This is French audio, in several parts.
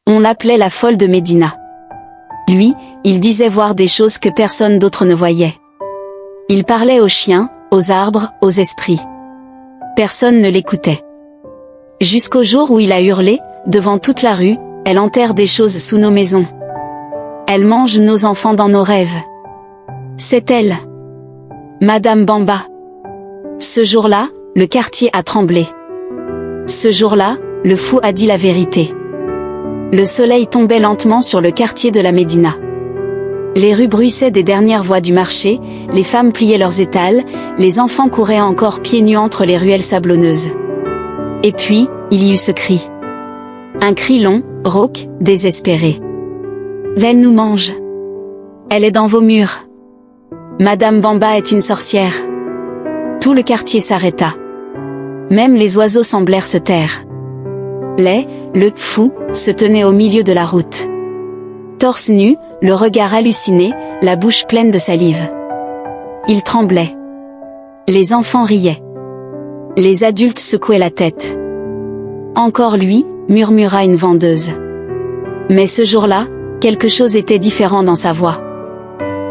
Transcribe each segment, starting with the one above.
On l'appelait la folle de Médina. Lui, il disait voir des choses que personne d'autre ne voyait. Il parlait aux chiens, aux arbres, aux esprits. Personne ne l'écoutait. Jusqu'au jour où il a hurlé, devant toute la rue, « Elle enterre des choses sous nos maisons. Elle mange nos enfants dans nos rêves. » C'est elle. Madame Bamba. Ce jour-là, le quartier a tremblé. Ce jour-là, le fou a dit la vérité. Le soleil tombait lentement sur le quartier de la Médina. Les rues bruissaient des dernières voix du marché, les femmes pliaient leurs étals, les enfants couraient encore pieds nus entre les ruelles sablonneuses. Et puis, il y eut ce cri. Un cri long, rauque, désespéré. « Elle nous mange. Elle est dans vos murs. Madame Bamba est une sorcière. » Tout le quartier s'arrêta. Même les oiseaux semblèrent se taire. Le fou, se tenait au milieu de la route. Torse nu, le regard halluciné, la bouche pleine de salive. Il tremblait. Les enfants riaient. Les adultes secouaient la tête. Encore lui, murmura une vendeuse. Mais ce jour-là, quelque chose était différent dans sa voix.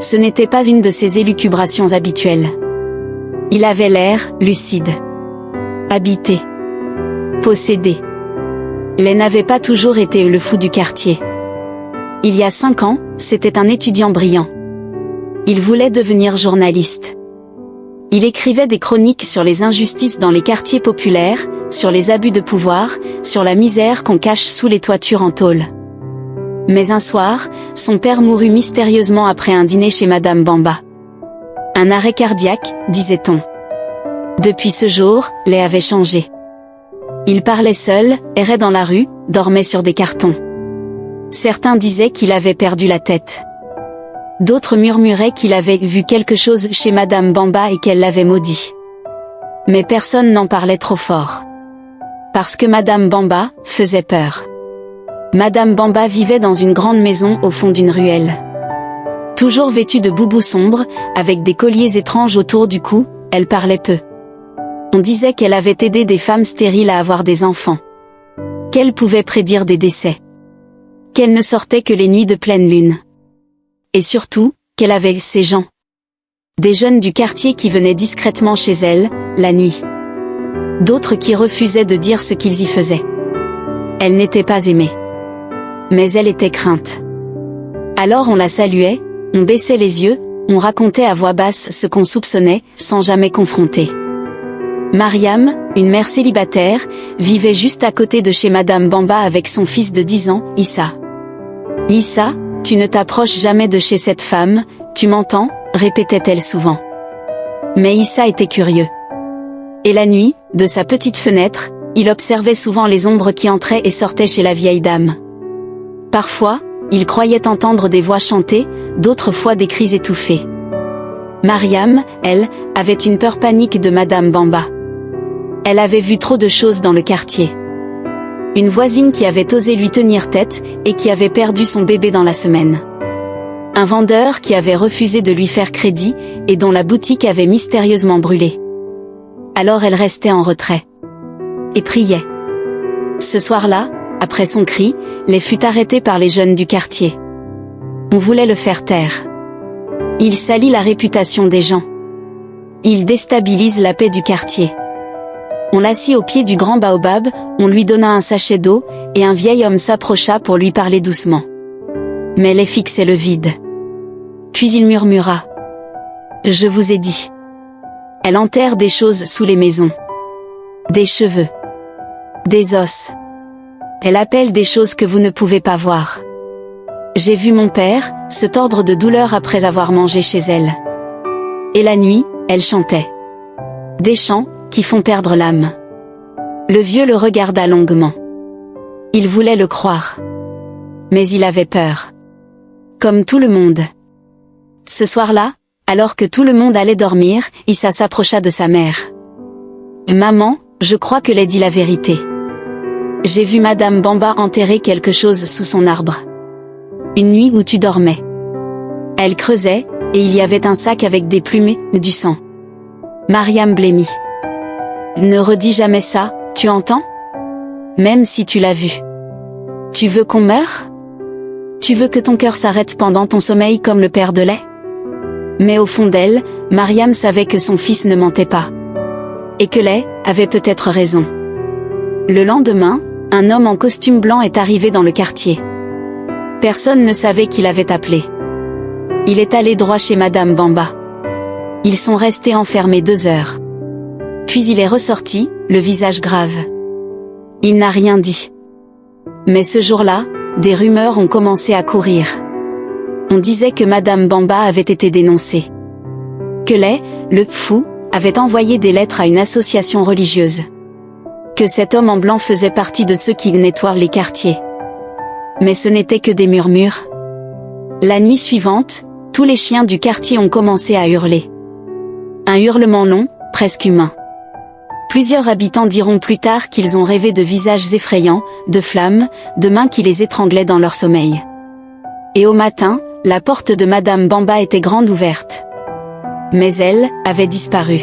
Ce n'était pas une de ses élucubrations habituelles. Il avait l'air lucide. Habité. Possédé. Les n'avait pas toujours été le fou du quartier. Il y a 5 ans, c'était un étudiant brillant. Il voulait devenir journaliste. Il écrivait des chroniques sur les injustices dans les quartiers populaires, sur les abus de pouvoir, sur la misère qu'on cache sous les toitures en tôle. Mais un soir, son père mourut mystérieusement après un dîner chez Madame Bamba. Un arrêt cardiaque, disait-on. Depuis ce jour, les avait changé. Il parlait seul, errait dans la rue, dormait sur des cartons. Certains disaient qu'il avait perdu la tête. D'autres murmuraient qu'il avait vu quelque chose chez Madame Bamba et qu'elle l'avait maudit. Mais personne n'en parlait trop fort. Parce que Madame Bamba faisait peur. Madame Bamba vivait dans une grande maison au fond d'une ruelle. Toujours vêtue de boubous sombres, avec des colliers étranges autour du cou, elle parlait peu. On disait qu'elle avait aidé des femmes stériles à avoir des enfants. Qu'elle pouvait prédire des décès. Qu'elle ne sortait que les nuits de pleine lune. Et surtout, qu'elle avait ses gens. Des jeunes du quartier qui venaient discrètement chez elle, la nuit. D'autres qui refusaient de dire ce qu'ils y faisaient. Elle n'était pas aimée. Mais elle était crainte. Alors on la saluait, on baissait les yeux, on racontait à voix basse ce qu'on soupçonnait, sans jamais confronter. Mariam, une mère célibataire, vivait juste à côté de chez Madame Bamba avec son fils de 10 ans, Issa. « Issa, tu ne t'approches jamais de chez cette femme, tu m'entends ?» répétait-elle souvent. Mais Issa était curieux. Et la nuit, de sa petite fenêtre, il observait souvent les ombres qui entraient et sortaient chez la vieille dame. Parfois, il croyait entendre des voix chanter, d'autres fois des cris étouffés. Mariam, elle, avait une peur panique de Madame Bamba. Elle avait vu trop de choses dans le quartier. Une voisine qui avait osé lui tenir tête, et qui avait perdu son bébé dans la semaine. Un vendeur qui avait refusé de lui faire crédit, et dont la boutique avait mystérieusement brûlé. Alors elle restait en retrait. Et priait. Ce soir-là, après son cri, les fut arrêté par les jeunes du quartier. On voulait le faire taire. Il salit la réputation des gens. Il déstabilise la paix du quartier. On l'assit au pied du grand baobab, on lui donna un sachet d'eau, et un vieil homme s'approcha pour lui parler doucement. Mais les fixait le vide. Puis il murmura. « Je vous ai dit. Elle enterre des choses sous les maisons. Des cheveux. Des os. Elle appelle des choses que vous ne pouvez pas voir. J'ai vu mon père se tordre de douleur après avoir mangé chez elle. Et la nuit, elle chantait. Des chants qui font perdre l'âme. » Le vieux le regarda longuement. Il voulait le croire. Mais il avait peur. Comme tout le monde. Ce soir-là, alors que tout le monde allait dormir, Issa s'approcha de sa mère. « Maman, je crois que l'ai dit la vérité. J'ai vu Madame Bamba enterrer quelque chose sous son arbre. Une nuit où tu dormais. Elle creusait, et il y avait un sac avec des plumes, du sang. » Mariam blêmit. « Ne redis jamais ça, tu entends? Même si tu l'as vu. » Tu veux qu'on meure? Tu veux que ton cœur s'arrête pendant ton sommeil comme le père de lait? Mais au fond d'elle, Mariam savait que son fils ne mentait pas. Et que Lay avait peut-être raison. Le lendemain, un homme en costume blanc est arrivé dans le quartier. Personne ne savait qui l'avait appelé. Il est allé droit chez Madame Bamba. Ils sont restés enfermés 2 heures. Puis il est ressorti, le visage grave. Il n'a rien dit. Mais ce jour-là, des rumeurs ont commencé à courir. On disait que Madame Bamba avait été dénoncée. Que Lay, le fou, avait envoyé des lettres à une association religieuse. Que cet homme en blanc faisait partie de ceux qui nettoient les quartiers. Mais ce n'était que des murmures. La nuit suivante, tous les chiens du quartier ont commencé à hurler. Un hurlement long, presque humain. Plusieurs habitants diront plus tard qu'ils ont rêvé de visages effrayants, de flammes, de mains qui les étranglaient dans leur sommeil. Et au matin, la porte de Madame Bamba était grande ouverte. Mais elle avait disparu.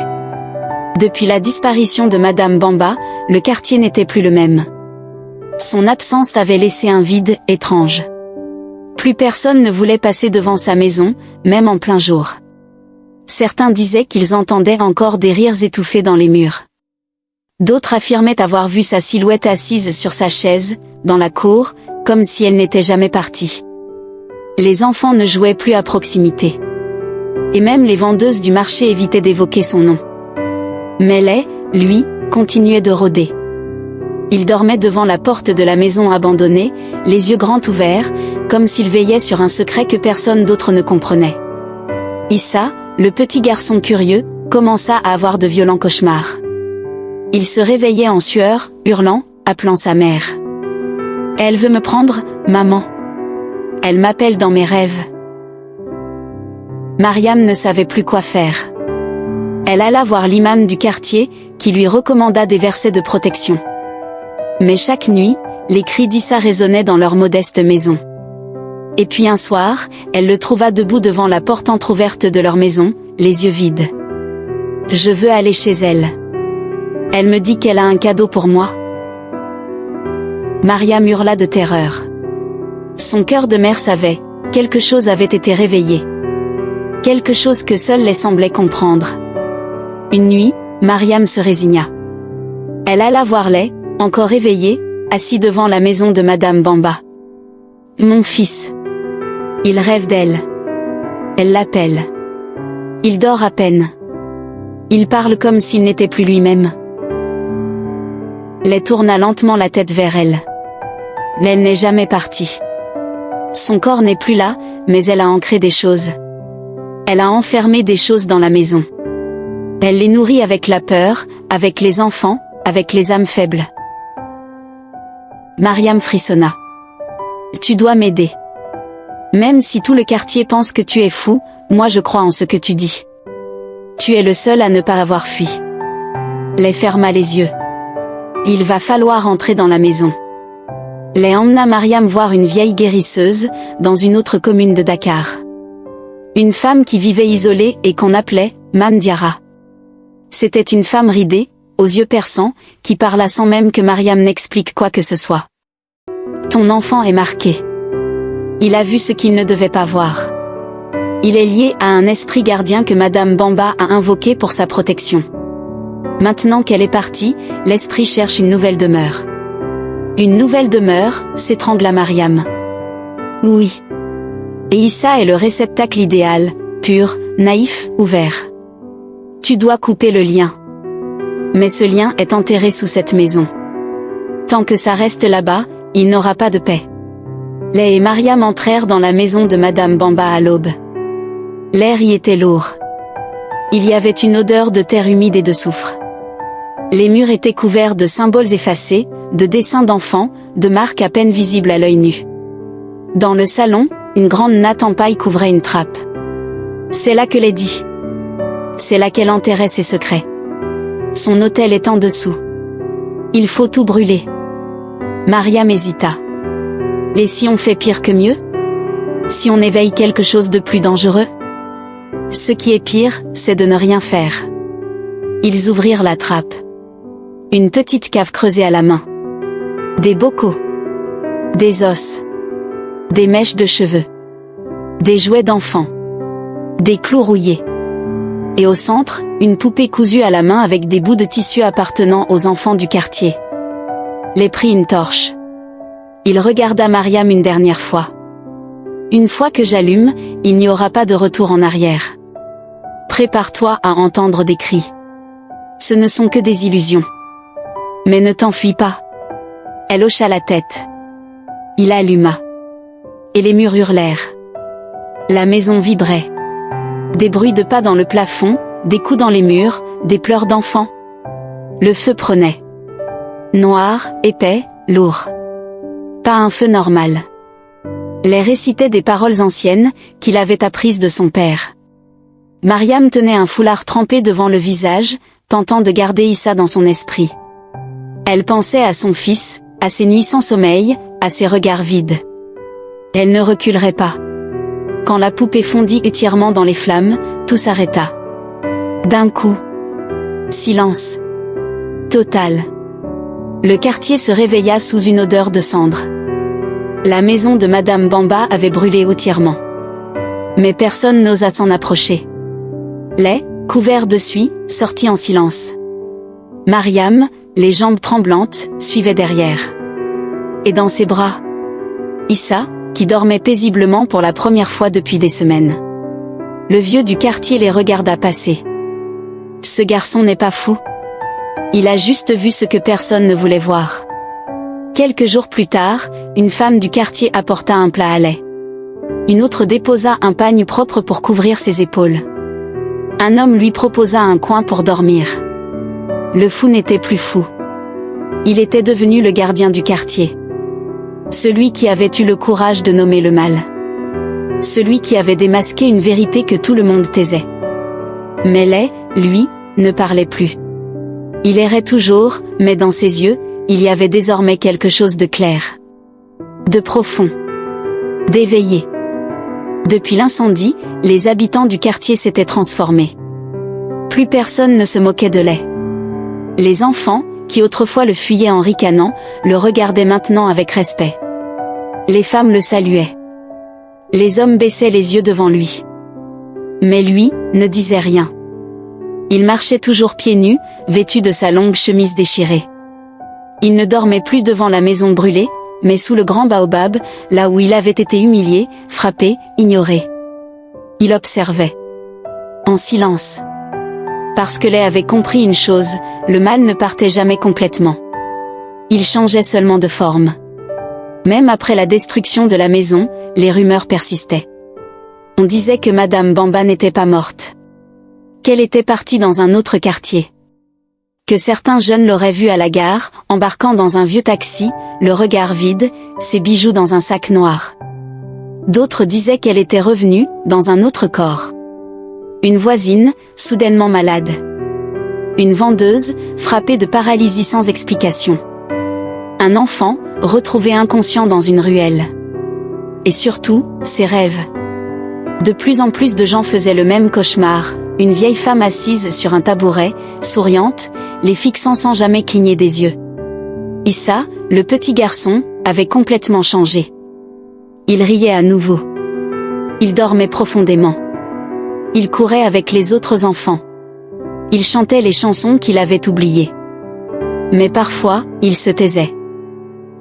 Depuis la disparition de Madame Bamba, le quartier n'était plus le même. Son absence avait laissé un vide étrange. Plus personne ne voulait passer devant sa maison, même en plein jour. Certains disaient qu'ils entendaient encore des rires étouffés dans les murs. D'autres affirmaient avoir vu sa silhouette assise sur sa chaise, dans la cour, comme si elle n'était jamais partie. Les enfants ne jouaient plus à proximité. Et même les vendeuses du marché évitaient d'évoquer son nom. Mais Lay, lui, continuait de rôder. Il dormait devant la porte de la maison abandonnée, les yeux grands ouverts, comme s'il veillait sur un secret que personne d'autre ne comprenait. Issa, le petit garçon curieux, commença à avoir de violents cauchemars. Il se réveillait en sueur, hurlant, appelant sa mère. « Elle veut me prendre, maman. Elle m'appelle dans mes rêves. » Mariam ne savait plus quoi faire. Elle alla voir l'imam du quartier, qui lui recommanda des versets de protection. Mais chaque nuit, les cris d'Issa résonnaient dans leur modeste maison. Et puis un soir, elle le trouva debout devant la porte entr'ouverte de leur maison, les yeux vides. « Je veux aller chez elle. Elle me dit qu'elle a un cadeau pour moi. » Mariam hurla de terreur. Son cœur de mère savait, quelque chose avait été réveillé. Quelque chose que seul Lay semblait comprendre. Une nuit, Mariam se résigna. Elle alla voir Lay, encore éveillé, assis devant la maison de Madame Bamba. « Mon fils. Il rêve d'elle. Elle l'appelle. Il dort à peine. Il parle comme s'il n'était plus lui-même. » Lay tourna lentement la tête vers elle. Elle n'est jamais partie. Son corps n'est plus là, mais elle a ancré des choses. Elle a enfermé des choses dans la maison. Elle les nourrit avec la peur, avec les enfants, avec les âmes faibles. Mariam frissonna. « Tu dois m'aider. Même si tout le quartier pense que tu es fou, moi je crois en ce que tu dis. Tu es le seul à ne pas avoir fui. » Lay ferma les yeux. Il va falloir entrer dans la maison. Lay emmena Mariam voir une vieille guérisseuse, dans une autre commune de Dakar. Une femme qui vivait isolée et qu'on appelait Mame Diarra. C'était une femme ridée, aux yeux perçants, qui parla sans même que Mariam n'explique quoi que ce soit. « Ton enfant est marqué. Il a vu ce qu'il ne devait pas voir. Il est lié à un esprit gardien que Madame Bamba a invoqué pour sa protection. Maintenant qu'elle est partie, l'esprit cherche une nouvelle demeure. » Une nouvelle demeure, s'étrangla Mariam. Oui. Et Issa est le réceptacle idéal, pur, naïf, ouvert. Tu dois couper le lien. Mais ce lien est enterré sous cette maison. Tant que ça reste là-bas, il n'aura pas de paix. Lay et Mariam entrèrent dans la maison de Madame Bamba à l'aube. L'air y était lourd. Il y avait une odeur de terre humide et de soufre. Les murs étaient couverts de symboles effacés, de dessins d'enfants, de marques à peine visibles à l'œil nu. Dans le salon, une grande natte en paille couvrait une trappe. C'est là que Lay dit. C'est là qu'elle enterrait ses secrets. Son autel est en dessous. Il faut tout brûler. Mariam hésita. Et si on fait pire que mieux? Si on éveille quelque chose de plus dangereux? Ce qui est pire, c'est de ne rien faire. Ils ouvrirent la trappe. Une petite cave creusée à la main. Des bocaux. Des os. Des mèches de cheveux. Des jouets d'enfants. Des clous rouillés. Et au centre, une poupée cousue à la main avec des bouts de tissu appartenant aux enfants du quartier. Les prit une torche. Il regarda Mariam une dernière fois. Une fois que j'allume, il n'y aura pas de retour en arrière. Prépare-toi à entendre des cris. Ce ne sont que des illusions. Mais ne t'enfuis pas. Elle hocha la tête. Il alluma. Et les murs hurlèrent. La maison vibrait. Des bruits de pas dans le plafond, des coups dans les murs, des pleurs d'enfants. Le feu prenait. Noir, épais, lourd. Pas un feu normal. Les récitait des paroles anciennes, qu'il avait apprises de son père. Mariam tenait un foulard trempé devant le visage, tentant de garder Issa dans son esprit. Elle pensait à son fils, à ses nuits sans sommeil, à ses regards vides. Elle ne reculerait pas. Quand la poupée fondit étirement dans les flammes, tout s'arrêta. D'un coup. Silence. Total. Le quartier se réveilla sous une odeur de cendres. La maison de Madame Bamba avait brûlé entièrement. Mais personne n'osa s'en approcher. Les, couverts de suie, sortit en silence. Mariam, les jambes tremblantes, suivait derrière. Et dans ses bras, Issa, qui dormait paisiblement pour la première fois depuis des semaines. Le vieux du quartier les regarda passer. Ce garçon n'est pas fou. Il a juste vu ce que personne ne voulait voir. Quelques jours plus tard, une femme du quartier apporta un plat à lait. Une autre déposa un pagne propre pour couvrir ses épaules. Un homme lui proposa un coin pour dormir. Le fou n'était plus fou. Il était devenu le gardien du quartier. Celui qui avait eu le courage de nommer le mal. Celui qui avait démasqué une vérité que tout le monde taisait. Mais Lay, lui, ne parlait plus. Il errait toujours, mais dans ses yeux, il y avait désormais quelque chose de clair. De profond. D'éveillé. Depuis l'incendie, les habitants du quartier s'étaient transformés. Plus personne ne se moquait de Lay. Les enfants, qui autrefois le fuyaient en ricanant, le regardaient maintenant avec respect. Les femmes le saluaient. Les hommes baissaient les yeux devant lui. Mais lui, ne disait rien. Il marchait toujours pieds nus, vêtu de sa longue chemise déchirée. Il ne dormait plus devant la maison brûlée, mais sous le grand baobab, là où il avait été humilié, frappé, ignoré. Il observait. En silence. Parce que Lay avait compris une chose, le mal ne partait jamais complètement. Il changeait seulement de forme. Même après la destruction de la maison, les rumeurs persistaient. On disait que Madame Bamba n'était pas morte. Qu'elle était partie dans un autre quartier. Que certains jeunes l'auraient vue à la gare, embarquant dans un vieux taxi, le regard vide, ses bijoux dans un sac noir. D'autres disaient qu'elle était revenue, dans un autre corps. Une voisine, soudainement malade. Une vendeuse, frappée de paralysie sans explication. Un enfant, retrouvé inconscient dans une ruelle. Et surtout, ses rêves. De plus en plus de gens faisaient le même cauchemar, une vieille femme assise sur un tabouret, souriante, les fixant sans jamais cligner des yeux. Issa, le petit garçon, avait complètement changé. Il riait à nouveau. Il dormait profondément. Il courait avec les autres enfants. Il chantait les chansons qu'il avait oubliées. Mais parfois, il se taisait.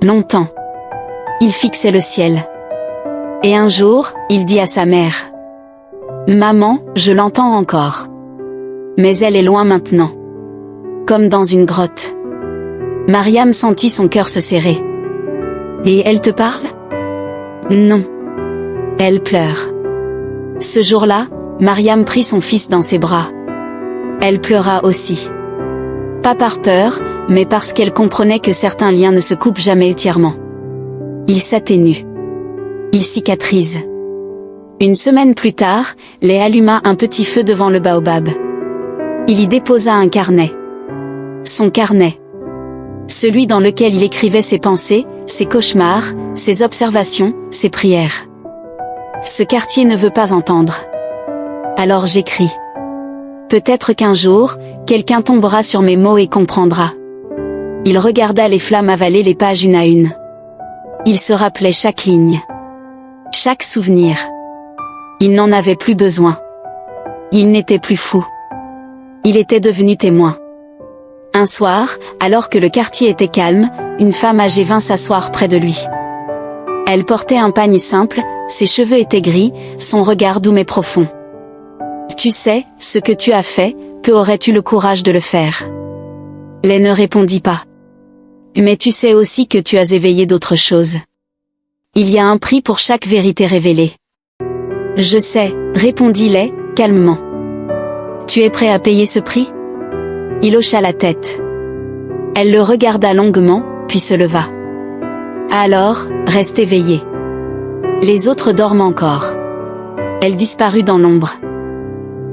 Longtemps. Il fixait le ciel. Et un jour, il dit à sa mère. « Maman, je l'entends encore. Mais elle est loin maintenant. Comme dans une grotte. » Mariam sentit son cœur se serrer. « Et elle te parle ? » ?»« Non. Elle pleure. » Ce jour-là, Mariam prit son fils dans ses bras. Elle pleura aussi. Pas par peur, mais parce qu'elle comprenait que certains liens ne se coupent jamais entièrement. Ils s'atténuent. Ils cicatrisent. Une semaine plus tard, Lay alluma un petit feu devant le baobab. Il y déposa un carnet. Son carnet. Celui dans lequel il écrivait ses pensées, ses cauchemars, ses observations, ses prières. Ce quartier ne veut pas entendre. Alors j'écris. Peut-être qu'un jour, quelqu'un tombera sur mes mots et comprendra. Il regarda les flammes avaler les pages une à une. Il se rappelait chaque ligne, chaque souvenir. Il n'en avait plus besoin. Il n'était plus fou. Il était devenu témoin. Un soir, alors que le quartier était calme, une femme âgée vint s'asseoir près de lui. Elle portait un pagne simple, ses cheveux étaient gris, son regard doux mais profond. « Tu sais, ce que tu as fait, peu aurais-tu le courage de le faire. » Lay ne répondit pas. « Mais tu sais aussi que tu as éveillé d'autres choses. Il y a un prix pour chaque vérité révélée. » « Je sais, » répondit Lay, calmement. « Tu es prêt à payer ce prix ?» Il hocha la tête. Elle le regarda longuement, puis se leva. « Alors, reste éveillé. » Les autres dorment encore. Elle disparut dans l'ombre.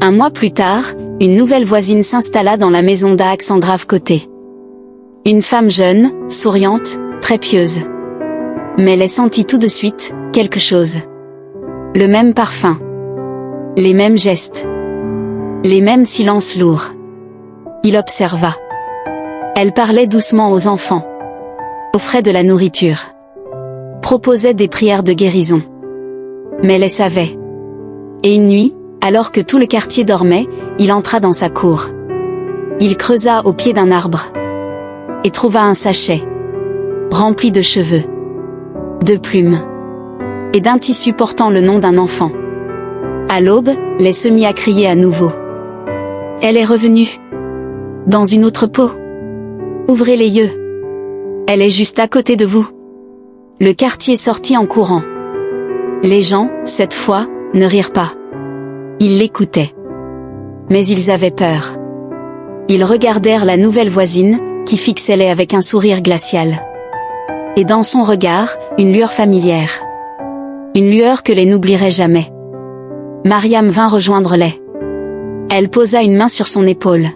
Un mois plus tard, une nouvelle voisine s'installa dans la maison d'Alexandra Côté. Une femme jeune, souriante, très pieuse. Mais Lay sentit tout de suite quelque chose. Le même parfum. Les mêmes gestes. Les mêmes silences lourds. Il observa. Elle parlait doucement aux enfants. Offrait de la nourriture. Proposait des prières de guérison. Mais Lay savait. Et une nuit, alors que tout le quartier dormait, il entra dans sa cour. Il creusa au pied d'un arbre. Et trouva un sachet. Rempli de cheveux. De plumes. Et d'un tissu portant le nom d'un enfant. À l'aube, Lay se mit à crier à nouveau. Elle est revenue. Dans une autre peau. Ouvrez les yeux. Elle est juste à côté de vous. Le quartier sortit en courant. Les gens, cette fois, ne rirent pas. Ils l'écoutaient. Mais ils avaient peur. Ils regardèrent la nouvelle voisine, qui fixait Lay avec un sourire glacial. Et dans son regard, une lueur familière. Une lueur que Lay n'oublierait jamais. Mariam vint rejoindre Lay. Elle posa une main sur son épaule.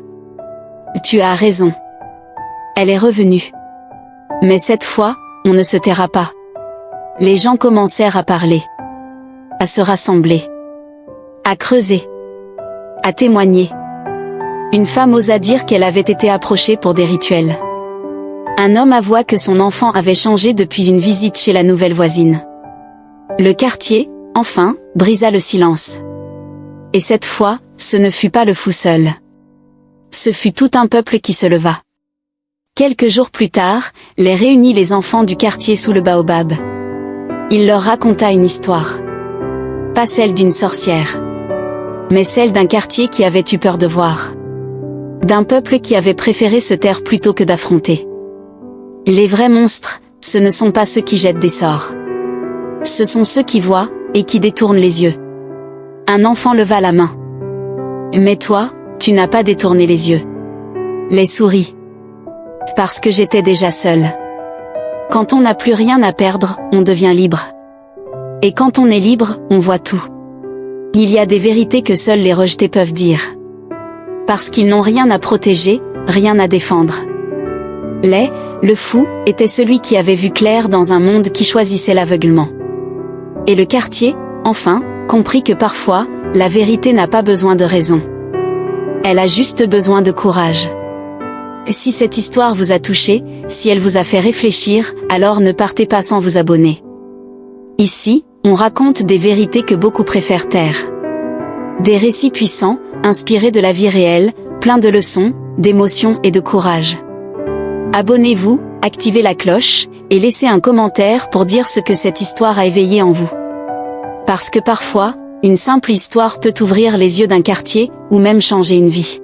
« Tu as raison. Elle est revenue. » Mais cette fois, on ne se taira pas. Les gens commencèrent à parler. À se rassembler. À creuser. À témoigner. Une femme osa dire qu'elle avait été approchée pour des rituels. Un homme avoua que son enfant avait changé depuis une visite chez la nouvelle voisine. Le quartier, enfin, brisa le silence. Et cette fois, ce ne fut pas le fou seul. Ce fut tout un peuple qui se leva. Quelques jours plus tard, Lay réunit les enfants du quartier sous le baobab. Il leur raconta une histoire. Pas celle d'une sorcière. Mais celle d'un quartier qui avait eu peur de voir. D'un peuple qui avait préféré se taire plutôt que d'affronter. Les vrais monstres, ce ne sont pas ceux qui jettent des sorts. Ce sont ceux qui voient, et qui détournent les yeux. Un enfant leva la main. Mais toi, tu n'as pas détourné les yeux. Lay sourit. Parce que j'étais déjà seule. Quand on n'a plus rien à perdre, on devient libre. Et quand on est libre, on voit tout. Il y a des vérités que seuls les rejetés peuvent dire. Parce qu'ils n'ont rien à protéger, rien à défendre. Lay, le fou, était celui qui avait vu clair dans un monde qui choisissait l'aveuglement. Et le quartier, enfin, comprit que parfois, la vérité n'a pas besoin de raison. Elle a juste besoin de courage. Si cette histoire vous a touché, si elle vous a fait réfléchir, alors ne partez pas sans vous abonner. Ici, on raconte des vérités que beaucoup préfèrent taire. Des récits puissants, inspirés de la vie réelle, pleins de leçons, d'émotions et de courage. Abonnez-vous, activez la cloche, et laissez un commentaire pour dire ce que cette histoire a éveillé en vous. Parce que parfois, une simple histoire peut ouvrir les yeux d'un quartier, ou même changer une vie.